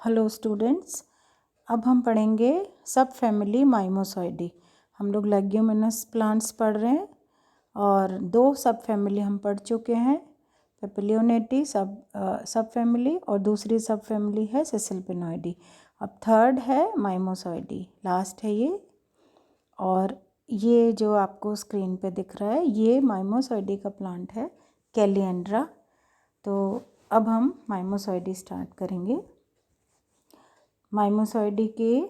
Hello students, अब हम पढ़ेंगे सब फैमिली माइमोसॉइडी। हम लोग लेग्यूमिनस प्लांट्स पढ़ रहे हैं और दो सब फैमिली हम पढ़ चुके हैं, पेपिलियोनेटी सब फैमिली और दूसरी सब फैमिली है सेसिलपिनॉइडी। अब थर्ड है माइमोसॉइडी, लास्ट है ये। और ये जो आपको स्क्रीन पे दिख रहा है ये माइमोसॉइडी का प्लांट है, कैलिएंड्रा। तो अब हम माइमोसॉइडी स्टार्ट करेंगे। माइमोसॉइडी के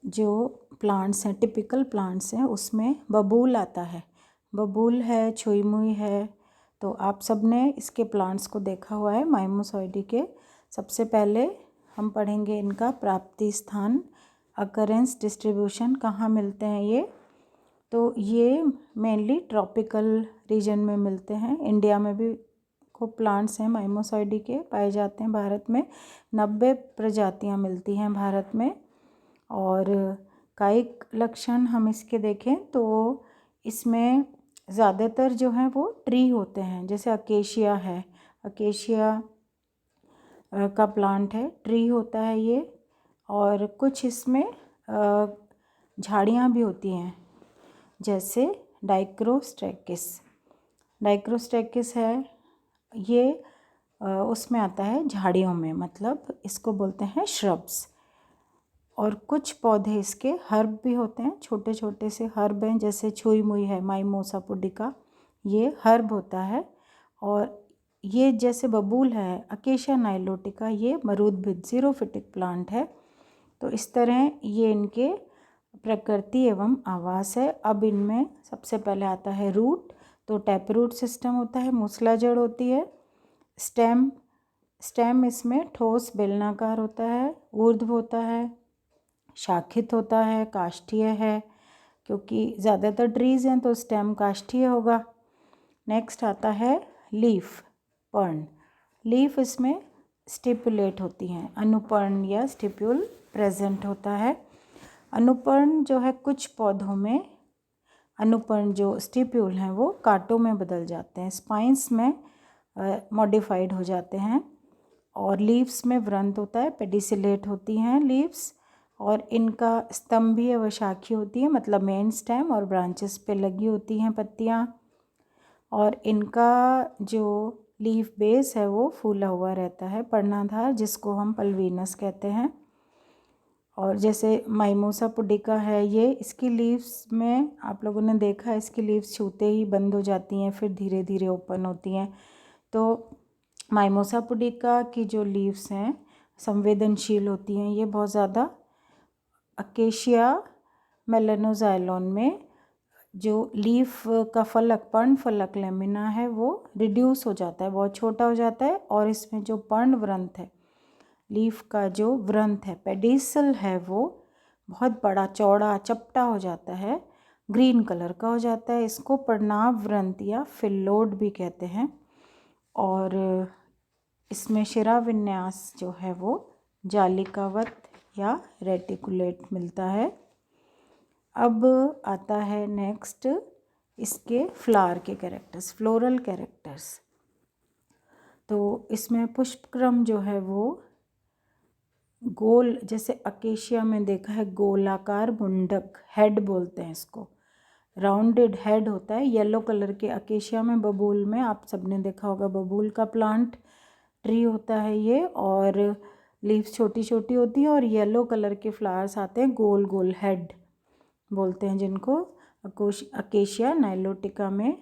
जो प्लांट्स हैं, टिपिकल प्लांट्स हैं, उसमें बबूल आता है। बबूल है, छुई मुई है। तो आप सब ने इसके प्लांट्स को देखा हुआ है माइमोसॉइडी के। सबसे पहले हम पढ़ेंगे इनका प्राप्ति स्थान, अकरेंस डिस्ट्रीब्यूशन, कहाँ मिलते हैं ये। तो ये मेनली ट्रॉपिकल रीजन में मिलते हैं। इंडिया में भी खूब प्लांट्स हैं माइमोसॉइडी के पाए जाते हैं। भारत में 90 प्रजातियां मिलती हैं भारत में। और कायिक लक्षण हम इसके देखें तो इसमें ज़्यादातर जो हैं वो ट्री होते हैं, जैसे अकेशिया है, अकेशिया का प्लांट है, ट्री होता है ये। और कुछ इसमें झाड़ियाँ भी होती हैं, जैसे डाइक्रोस्ट्रैकिस। डाइक्रोस्ट्रैकिस है ये, उसमें आता है झाड़ियों में, मतलब इसको बोलते हैं श्रब्स। और कुछ पौधे इसके हर्ब भी होते हैं, छोटे छोटे से हर्ब हैं, जैसे छुई मुई है, माइमोसा पुडिका, ये हर्ब होता है। और ये जैसे बबूल है, अकेशिया नाइलोटिका, ये मरूदभिद जीरोफिटिक प्लांट है। तो इस तरह ये इनके प्रकृति एवं आवास है। अब इनमें सबसे पहले आता है रूट। तो टैप रूट सिस्टम होता है, मूसला जड़ होती है। स्टेम इसमें ठोस बेलनाकार होता है, ऊर्ध्व होता है, शाखित होता है, काष्ठीय है, क्योंकि ज़्यादातर ट्रीज़ हैं तो स्टेम काष्ठीय होगा। नेक्स्ट आता है लीफ, पर्ण। लीफ इसमें स्टिपुलेट होती हैं, अनुपर्ण या स्टिप्यूल प्रेजेंट होता है। अनुपर्ण जो है कुछ पौधों में, अनुपर्ण जो स्टिप्यूल हैं वो कांटों में बदल जाते हैं, स्पाइंस में मॉडिफाइड हो जाते हैं। और लीव्स में व्रंत होता है, पेडिसिलेट होती हैं लीव्स। और इनका स्तंभीय व शाखी होती है, मतलब मेन स्टेम और ब्रांचेस पे लगी होती हैं पत्तियाँ। और इनका जो लीफ बेस है वो फूला हुआ रहता है, पर्णाधार, जिसको हम पल्वीनस कहते हैं। और जैसे माइमोसा पुडिका है ये, इसकी लीव्स में आप लोगों ने देखा है, इसकी लीव्स छूते ही बंद हो जाती हैं, फिर धीरे धीरे ओपन होती हैं। तो माइमोसा पुडिका की जो लीव्स हैं संवेदनशील होती हैं ये बहुत ज़्यादा। अकेशिया मेलेनोजाइलोन में जो लीफ का फलक, पर्ण फलक लेमिना है, वो रिड्यूस हो जाता है, बहुत छोटा हो जाता है। और इसमें जो पर्ण व्रंत है, लीफ का जो व्रंत है, पेडिसल है, वो बहुत बड़ा, चौड़ा, चपटा हो जाता है, ग्रीन कलर का हो जाता है। इसको पर्णाव व्रंत या फिल्लोड भी कहते हैं। और इसमें शिरा विन्यास जो है वो जालिकावत या रेटिकुलेट मिलता है। अब आता है नेक्स्ट इसके फ्लावर के कैरेक्टर्स, फ्लोरल कैरेक्टर्स। तो इसमें पुष्पक्रम जो है वो गोल, जैसे अकेशिया में देखा है गोलाकार मुंडक, हेड बोलते हैं इसको, राउंडेड हेड होता है, येलो कलर के। अकेशिया में, बबूल में आप सबने देखा होगा, बबूल का प्लांट ट्री होता है ये। और लीव्स छोटी छोटी होती हैं और येलो कलर के फ्लावर्स आते हैं, गोल गोल, हेड बोलते हैं जिनको। अकेशिया नाइलोटिका में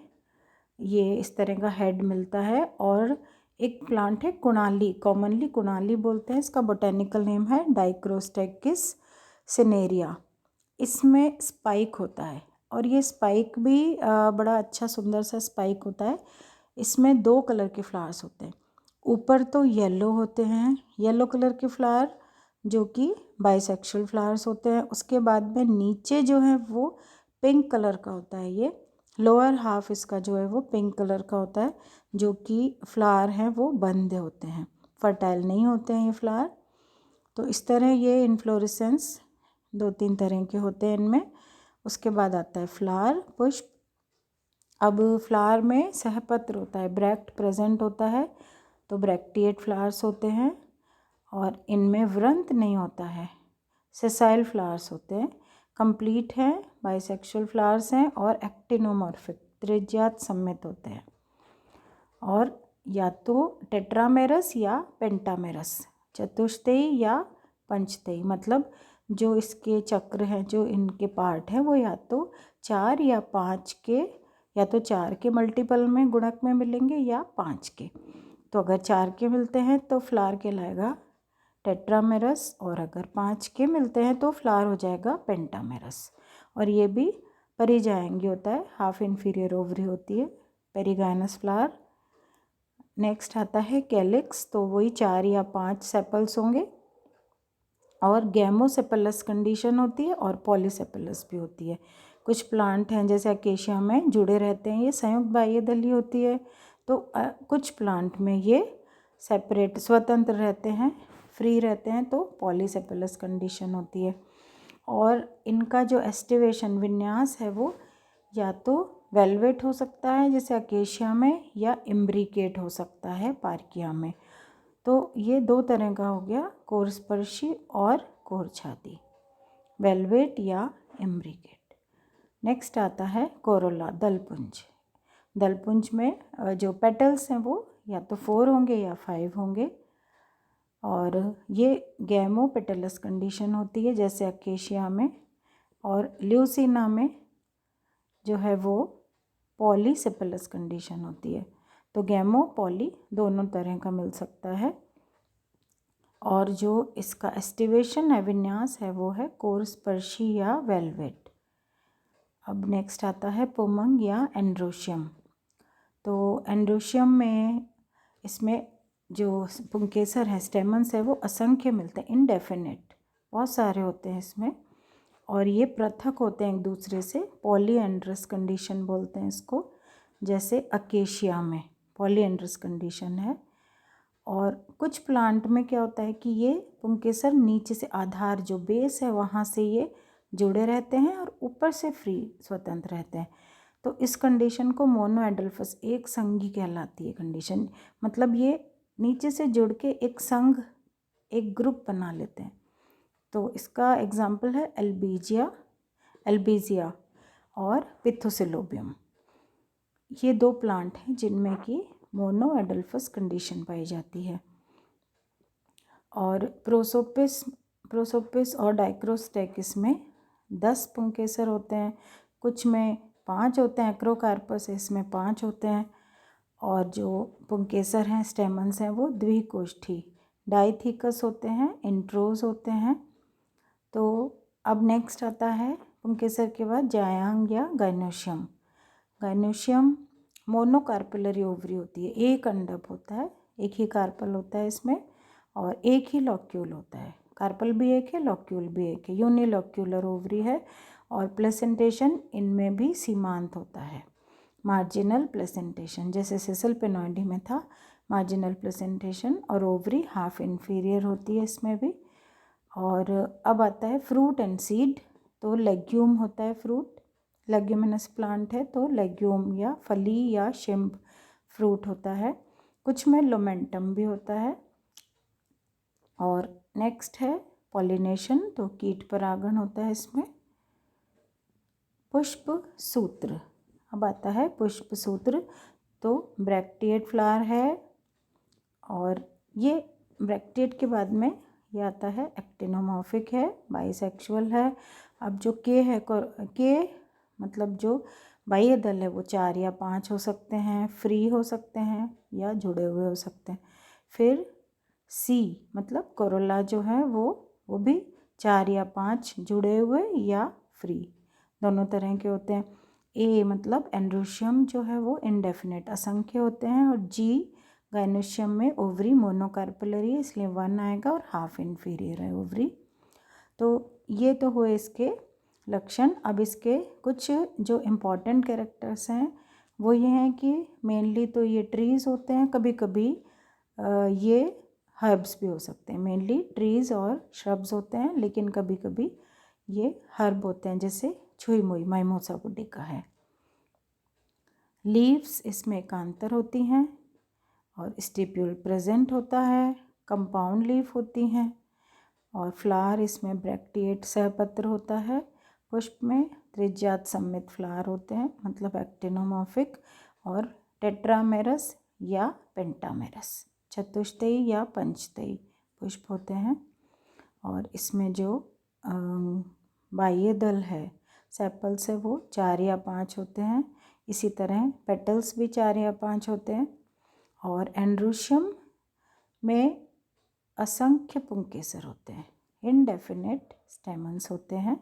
ये इस तरह का हेड मिलता है। और एक प्लांट है कुणाली, कॉमनली कुणाली बोलते हैं, इसका बोटेनिकल नेम है डाइक्रोस्टेकिस सिनेरिया। इसमें स्पाइक होता है और ये स्पाइक भी बड़ा अच्छा सुंदर सा स्पाइक होता है। इसमें 2 कलर के फ्लावर्स होते हैं, ऊपर तो येलो होते हैं, येलो कलर के फ्लावर जो कि बाइसेक्सुअल फ्लावर्स होते हैं। उसके बाद में नीचे जो है वो पिंक कलर का होता है, ये लोअर हाफ इसका जो है वो पिंक कलर का होता है, जो कि फ्लावर हैं वो बंद होते हैं, फर्टाइल नहीं होते हैं ये फ्लावर। तो इस तरह ये इन्फ्लोरेसेंस 2-3 तरह के होते हैं इनमें। उसके बाद आता है फ्लावर, पुष्प। अब फ्लावर में सहपत्र होता है, ब्रैक्ट प्रेजेंट होता है, तो ब्रैक्टिएट फ्लावर्स होते हैं। और इनमें व्रंत नहीं होता है, सेसाइल फ्लावर्स होते हैं, कंप्लीट हैं, बाइसेक्सुअल फ्लावर्स हैं और एक्टिनोमॉर्फिक त्रिज्यात सम्मित होते हैं। और या तो टेट्रामेरस या पेंटामेरस, चतुष्टयी या पंचतयी, मतलब जो इसके चक्र हैं, जो इनके पार्ट हैं, वो या तो 4 या 5 के, या तो 4 के मल्टीपल में गुणक में मिलेंगे या 5 के। तो अगर 4 के मिलते हैं तो फ्लावर कहलाएगा टेट्रामेरस, और अगर 5 के मिलते हैं तो फ्लावर हो जाएगा पेंटामेरस। और ये भी परिजायंगी होता है, हाफ इन्फीरियर ओवरी होती है, पेरिगाइनस फ्लावर। नेक्स्ट आता है कैलिक्स, तो वही 4 या 5 सेपल्स होंगे, और गैमोसेपलस कंडीशन होती है और पॉलीसेपलस भी होती है। कुछ प्लांट हैं जैसे अकेशिया में जुड़े रहते हैं, ये संयुक्त बाह्यदली होती है। तो कुछ प्लांट में ये सेपरेट स्वतंत्र रहते हैं, फ्री रहते हैं, तो पॉलीसेपलस कंडीशन होती है। और इनका जो एस्टिवेशन विन्यास है वो या तो वेलवेट हो सकता है जैसे अकेशिया में, या इम्ब्रिकेट हो सकता है पार्किया में। तो ये 2 तरह का हो गया, कोरस्पर्शी और कोरछाती, वेलवेट या इम्ब्रिकेट। नेक्स्ट आता है कोरोला, दलपुंज। दलपुंज में जो पेटल्स हैं वो या तो 4 होंगे या 5 होंगे, और ये गैमोपेटलस कंडीशन होती है जैसे अकेशिया में, और ल्यूसिना में जो है वो पॉलीसेपलस कंडीशन होती है। तो गैमो पॉली दोनों तरह का मिल सकता है। और जो इसका एस्टिवेशन है, विन्यास है, वो है कोरस्पर्शी या वेलवेट। अब नेक्स्ट आता है पोमंग या एंड्रोशियम। तो एंड्रोशियम में इसमें जो पुंकेसर है, स्टेमन्स है, वो असंख्य मिलते हैं, इनडेफिनेट, बहुत सारे होते हैं इसमें, और ये पृथक होते हैं एक दूसरे से, पॉलीएंड्रस कंडीशन बोलते हैं इसको, जैसे अकेशिया में पॉलीएंड्रस कंडीशन है। और कुछ प्लांट में क्या होता है कि ये पुंकेसर नीचे से, आधार जो बेस है वहाँ से ये जुड़े रहते हैं और ऊपर से फ्री स्वतंत्र रहते हैं। तो इस कंडीशन को मोनोएडल्फस, एक संघी कहलाती है कंडीशन, मतलब ये नीचे से जुड़ के एक संघ, एक ग्रुप बना लेते हैं। तो इसका एग्जाम्पल है एल्बीजिया और पिथोसिलोबियम। ये 2 प्लांट हैं जिनमें कि मोनोएडल्फस कंडीशन पाई जाती है। और प्रोसोपिस और डाइक्रोस्टेकिस में 10 पुंकेसर होते हैं, कुछ में 5 होते हैं, एक्रोकार्पस इसमें 5 होते हैं। और जो पुंकेसर हैं, स्टेमन्स हैं, वो द्विकोष्ठी डाइथिकस होते हैं, इंट्रोज होते हैं। तो अब नेक्स्ट आता है पुंकेसर के बाद जायांग या गाइनोशियम। गाइनोशियम मोनोकार्पेलरी ओवरी होती है, एक अंडक होता है, एक ही कार्पल होता है इसमें, और एक ही लॉक्यूल होता है, कार्पल भी एक है, लॉक्यूल भी एक है, यूनिलॉक्यूलर ओवरी है। और प्लेसेंटेशन इनमें भी सीमांत होता है, मार्जिनल प्लेसेंटेशन, जैसे सिसल पेनॉइडी में था मार्जिनल प्लेसेंटेशन, और ओवरी हाफ इन्फीरियर होती है इसमें भी। और अब आता है फ्रूट एंड सीड। तो लेग्यूम होता है फ्रूट, लेग्यूमिनस प्लांट है तो लेग्यूम या फली या शिम्ब फ्रूट होता है, कुछ में लोमेंटम भी होता है। और नेक्स्ट है पॉलिनेशन, तो कीट परागण होता है इसमें। पुष्प सूत्र, अब आता है पुष्प सूत्र। तो ब्रैक्टिएट फ्लावर है, और ये ब्रैक्टिएट के बाद में ये आता है एक्टिनोमॉर्फिक है, बाइसेक्सुअल है। अब जो के है, के मतलब जो बाह्य दल है वो 4 या 5 हो सकते हैं, फ्री हो सकते हैं या जुड़े हुए हो सकते हैं। फिर सी मतलब कोरोला जो है वो भी 4 या 5 जुड़े हुए या फ्री, दोनों तरह के होते हैं। ए मतलब एंड्रोशियम जो है वो इनडेफिनेट, असंख्य होते हैं। और जी गाइनोशियम में ओवरी मोनोकार्पेलरी है, इसलिए 1 आएगा, और हाफ इन्फीरियर है ओवरी। तो ये तो हुए इसके लक्षण। अब इसके कुछ जो इम्पॉर्टेंट कैरेक्टर्स हैं वो ये हैं कि मेनली तो ये ट्रीज़ होते हैं, कभी कभी ये हर्ब्स भी हो सकते हैं। मेनली ट्रीज़ और श्रब्स होते हैं, लेकिन कभी कभी ये हर्ब होते हैं, जैसे छुई मुई माइमोसा वुडिका है। लीव्स इसमें एकांतर होती हैं, और स्टिप्यूल प्रेजेंट होता है, कंपाउंड लीफ होती हैं। और फ्लावर इसमें ब्रैक्टिएट सहपत्र होता है। पुष्प में त्रिज्यात सममित फ्लावर होते हैं, मतलब एक्टिनोमॉर्फिक। और टेट्रामेरस या पेंटामेरस, चतुष्टयी या पंचतयी पुष्प होते हैं। और इसमें जो बाह्य दल है सेपल्स है वो 4 या 5 होते हैं। इसी तरह पेटल्स भी 4 या 5 होते हैं। और एंड्रोशियम में असंख्य पुंकेसर होते हैं, इनडेफिनेट स्टेमन्स होते हैं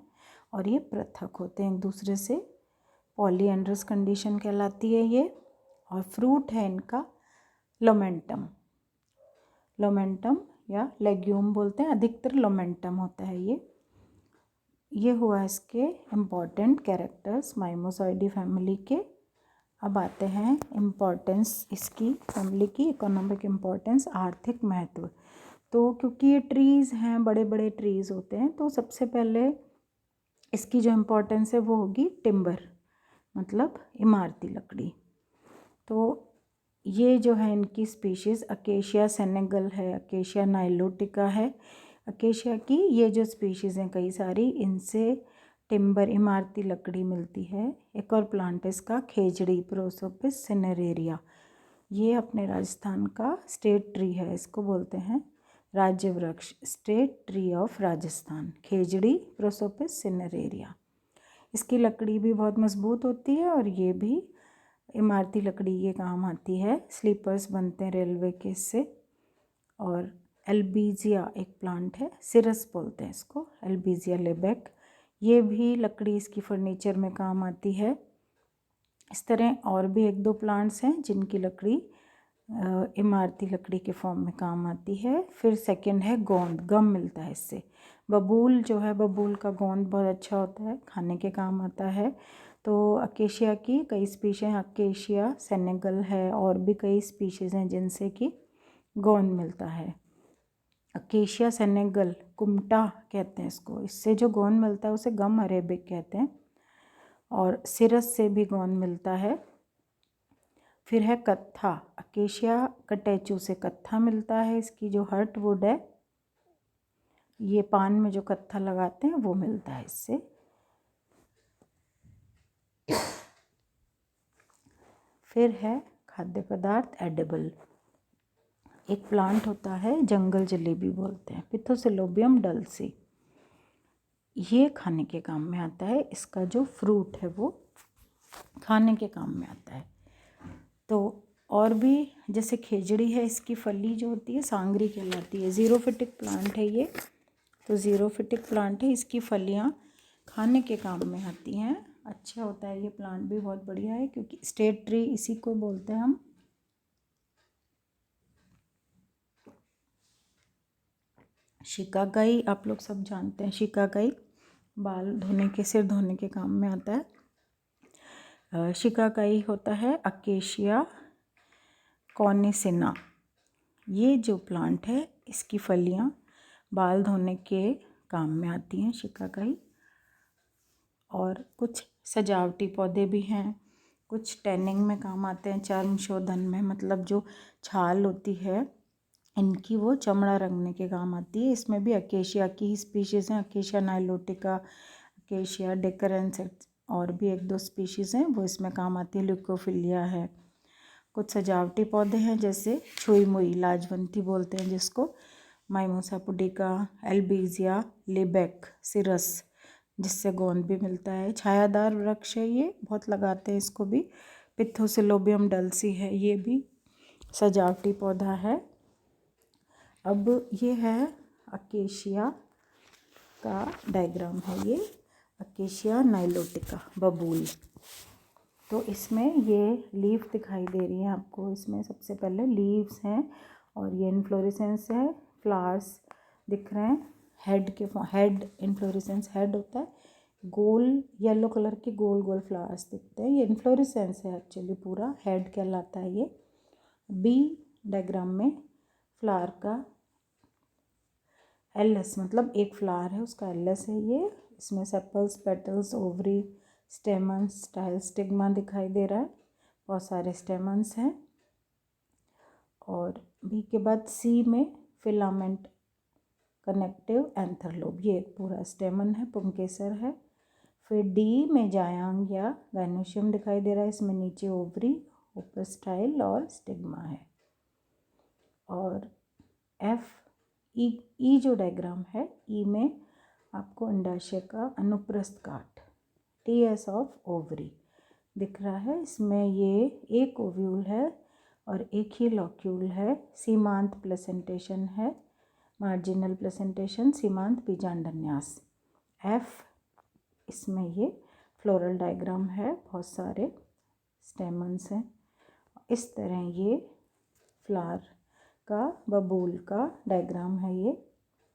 और ये पृथक होते हैं एक दूसरे से। पॉलीएंड्रस कंडीशन कहलाती है ये। और फ्रूट है इनका लोमेंटम, लोमेंटम या लेग्यूम बोलते हैं, अधिकतर लोमेंटम होता है ये हुआ इसके इम्पॉर्टेंट कैरेक्टर्स माइमोसॉइडी फैमिली के। अब आते हैं इम्पॉर्टेंस इसकी फैमिली की, इकोनॉमिक इम्पॉर्टेंस, आर्थिक महत्व। तो क्योंकि ये ट्रीज़ हैं, बड़े बड़े ट्रीज़ होते हैं, तो सबसे पहले इसकी जो इम्पोर्टेंस है वो होगी टिम्बर, मतलब इमारती लकड़ी। तो ये जो है इनकी स्पीशीज़ अकेशिया सेनेगल है, अकेशिया नाइलोटिका है। अकेशिया की ये जो स्पीशीज़ हैं कई सारी, इनसे टिम्बर इमारती लकड़ी मिलती है। एक और प्लांट है इसका खेजड़ी, प्रोसोपिस सिनेरेरिया। ये अपने राजस्थान का स्टेट ट्री है, इसको बोलते हैं राज्य वृक्ष, state tree of Rajasthan, khejri Prosopis cineraria. इसकी लकड़ी भी बहुत मजबूत होती है और ये भी इमारती लकड़ी के काम आती है। स्लीपर्स बनते हैं रेलवे के इससे। और एल्बीजिया एक प्लांट है, सिरस बोलते हैं इसको, एल्बीजिया लेबेक, ये भी लकड़ी इसकी फर्नीचर में काम आती है। इस तरह और भी 1-2 प्लांट्स हैं जिनकी लकड़ी इमारती लकड़ी के फॉर्म में काम आती है। फिर सेकंड है गोंद, गम मिलता है इससे। बबूल जो है, बबूल का गोंद बहुत अच्छा होता है, खाने के काम आता है। तो अकेशिया की कई स्पीशीज़ हैं, अकेशिया सेनेगल है और भी कई स्पीशीज़ हैं जिनसे कि गोंद मिलता है। अकेशिया सेनेगल कुमटा कहते हैं इसको, इससे जो गोंद मिलता है उसे गम अरेबिक कहते हैं। और सिरस से भी गोंद मिलता है। फिर है कत्था, अकेशिया कटेचू से कत्था मिलता है, इसकी जो हर्ट वुड है, ये पान में जो कत्था लगाते हैं वो मिलता है इससे। फिर है खाद्य पदार्थ एडिबल, एक प्लांट होता है जंगल जलेबी बोलते हैं, पिथोसिलोबियम डल्सी, ये खाने के काम में आता है। इसका जो फ्रूट है वो खाने के काम में आता है। तो और भी जैसे खेजड़ी है, इसकी फली जो होती है सांगरी कहलाती है। ज़ीरोफिटिक प्लांट है ये, तो ज़ीरोफिटिक प्लांट है, इसकी फलियाँ खाने के काम में आती हैं। अच्छा होता है ये प्लांट भी, बहुत बढ़िया है, क्योंकि स्टेट ट्री इसी को बोलते हैं हम। शिकाकाई आप लोग सब जानते हैं, शिकाकाई बाल धोने के, सिर धोने के काम में आता है। शिकाकाई होता है अकेशिया कॉनिसिना, ये जो प्लांट है इसकी फलियां बाल धोने के काम में आती हैं, शिकाकाई। और कुछ सजावटी पौधे भी हैं, कुछ टैनिंग में काम आते हैं, चर्म शोधन में, मतलब जो छाल होती है इनकी वो चमड़ा रंगने के काम आती है। इसमें भी अकेशिया की ही स्पीशीज़ हैं, अकेशिया नाइलोटिका, अकेशिया डेकरेंस और भी 1-2 स्पीशीज़ हैं वो इसमें काम आती है। ल्यूकोफिलिया है। कुछ सजावटी पौधे हैं जैसे छुई मुई, लाजवंती बोलते हैं जिसको, माइमोसा पुडिका, एल्बीजिया लेबेक, सिरस, जिससे गोंद भी मिलता है। छायादार वृक्ष है ये, बहुत लगाते हैं इसको भी। पिथोसिलोबियम डल्सी है, ये भी सजावटी पौधा है। अब ये है अकेशिया का डायग्राम है, ये अकेशिया नाइलोटिका बबूल। तो इसमें ये लीफ दिखाई दे रही है आपको, इसमें सबसे पहले लीव्स हैं और ये इन्फ्लोरेसेंस है, फ्लावर्स दिख रहे हैं, हेड इन्फ्लोरेसेंस हेड होता है, गोल येलो कलर के गोल गोल फ्लावर्स दिखते हैं, ये इन्फ्लोरेसेंस है एक्चुअली, पूरा हेड कहलाता है ये। बी डायग्राम में फ्लावर का एलएस, मतलब एक फ्लावर है उसका एलएस है ये। इसमें sepals, petals, ovary, stamens, style, stigma दिखाई दे रहा है, बहुत सारे स्टेमन्स हैं। और बी के बाद सी में फिलामेंट कनेक्टिव एंथर लोब, ये पूरा स्टेमन है, पुंकेसर है। फिर डी में जायांग या गाइनोशियम दिखाई दे रहा है, इसमें नीचे ओवरी, ऊपर स्टाइल और स्टिग्मा है। और एफ ई जो डायग्राम है, ई में आपको अंडाशय का अनुप्रस्थ काट, टी एस ऑफ ओवरी दिख रहा है। इसमें ये एक ओव्यूल है और एक ही लॉक्यूल है। सीमांत प्लेसेंटेशन है, मार्जिनल प्लेसेंटेशन, सीमांत बीजांडन्यास। एफ इसमें ये फ्लोरल डायग्राम है, बहुत सारे स्टेमन्स हैं। इस तरह ये फ्लावर का, बबूल का डायग्राम है।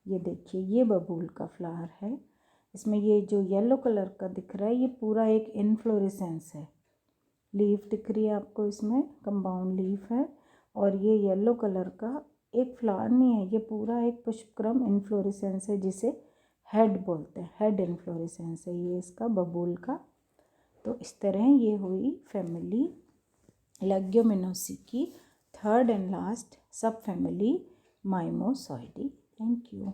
ये देखिए, ये बबूल का फ्लावर है। इसमें ये जो येलो कलर का दिख रहा है, ये पूरा एक इनफ्लोरेसेंस है। लीफ दिख रही है आपको, इसमें कंपाउंड लीफ है। और ये येलो कलर का एक फ्लावर नहीं है, ये पूरा एक पुष्पक्रम इनफ्लोरेसेंस है, जिसे हेड बोलते हैं, हेड इनफ्लोरेसेंस है ये इसका, बबूल का। तो इस तरह ये हुई फैमिली लेग्यूमिनोसी की third and last sub family mimosoideae. Thank you.